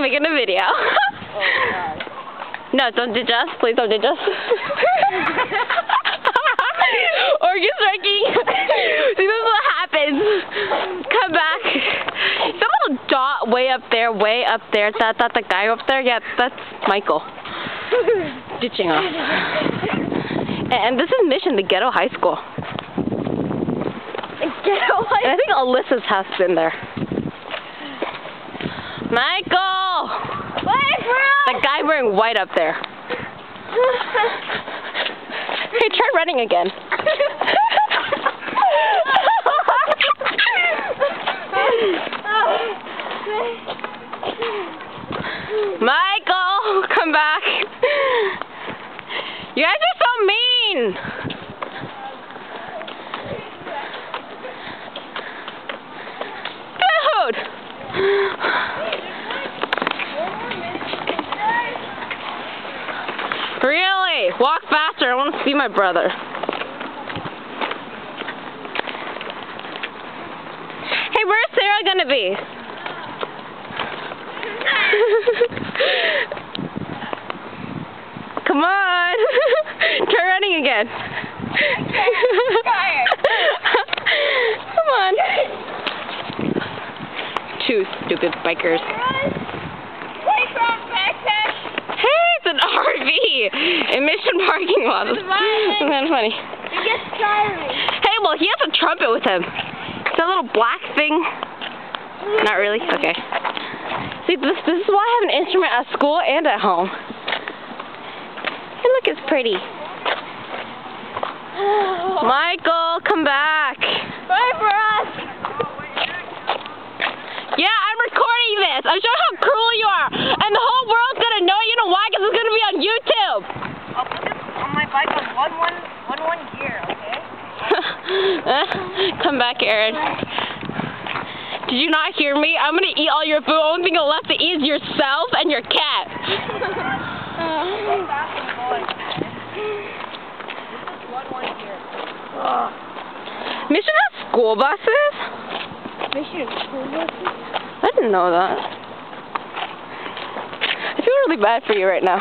making a video. Oh, God. No, don't ditch us. Please don't ditch us. Organ striking. See, this is what happens. Come back. That little dot way up there, Is that the guy up there? Yeah, that's Michael. Ditching us. And this is Mission, the ghetto high school. Ghetto high And I think Alyssa's house is in there. Michael! Wait for us! The guy wearing white up there. Hey, try running again. Michael, come back. You guys are so mean. Dude. Really? Walk faster. I want to see my brother. Hey, where's Sarah gonna be? Come on. Try running again. I'm tired. Come on. Two stupid bikers. Hey, it's an RV in Mission parking lot. That's kind of funny. It gets tiring. Hey, well, he has a trumpet with him. It's that little black thing. Not really? Okay. See, this is why I have an instrument at school and at home. And look, it's pretty. Michael, come back. Wait for us. Yeah, I'm recording this. I'm showing how cruel you are. And the whole world's going to know, you know why? Because it's going to be on YouTube. I'll put this on my bike on one gear, okay? Come back, Aaron. Did you not hear me? I'm going to eat all your food. The only thing left to eat is yourself and your cat. Mission has school buses? Mission school buses? I didn't know that. I feel really bad for you right now.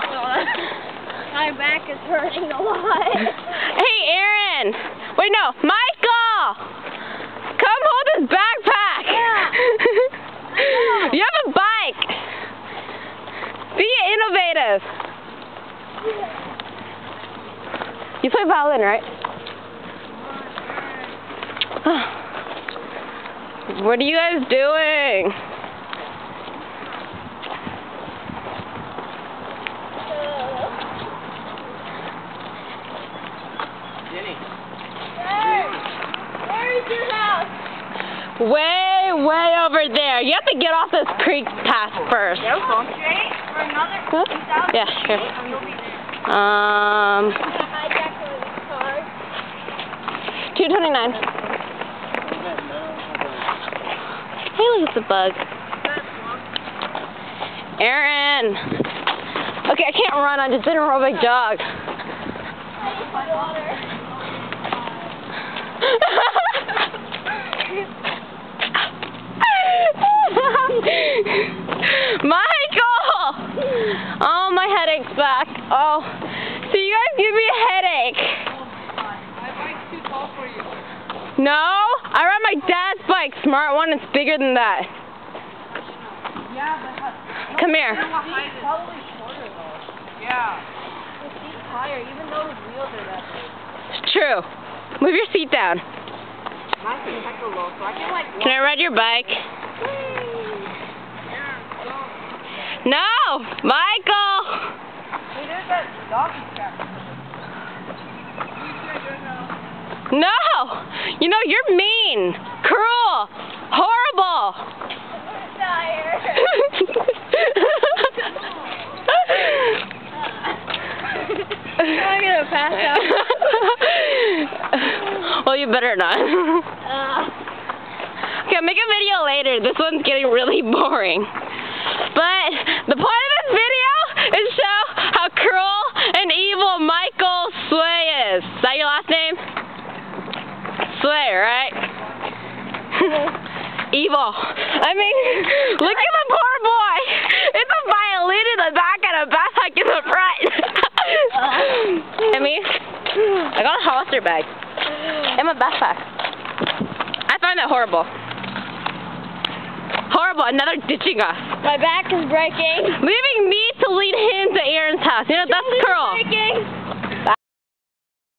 My back is hurting a lot. Hey, Aaron! Wait, no. Michael! Come hold this backpack! Yeah. You have a bike! Be innovative! You play violin, right? What are you guys doing? Where is your house? Way over there. You have to get off this creek path first. Yeah, we're going straight for another Huh? 2,000 Yeah, sure. and you'll be there. 229. Hey, look at the bug. Aaron! Okay, I can't run. I just did an aerobic jog. Michael! Oh, my headache's back. Oh, so you guys give me a headache. My bike's too tall for you. No, I ride my dad's bike, smart one. It's bigger than that. Yeah, but Come here. He's probably shorter though. Yeah. His seat's higher, even though his wheels are that big. It's true. Move your seat down. Mine's kind of low, so I can like. Can I ride your bike? No, Michael. Hey, there's that doggy trap. No, you know you're mean, cruel, horrible. I'm tired. I'm gonna pass out. Well, you better not. Okay, I'll make a video later. This one's getting really boring. But the point of this video is to show how cruel and evil Michael Sway is. Is that your last name? Sway, right? Evil. I mean, look at the poor boy. It's a got a Hollister bag. In my backpack. I find that horrible. Horrible, another ditching us. My back is breaking. Leaving me to lead him to Aaron's house. You know, that's Julian's cruel. breaking.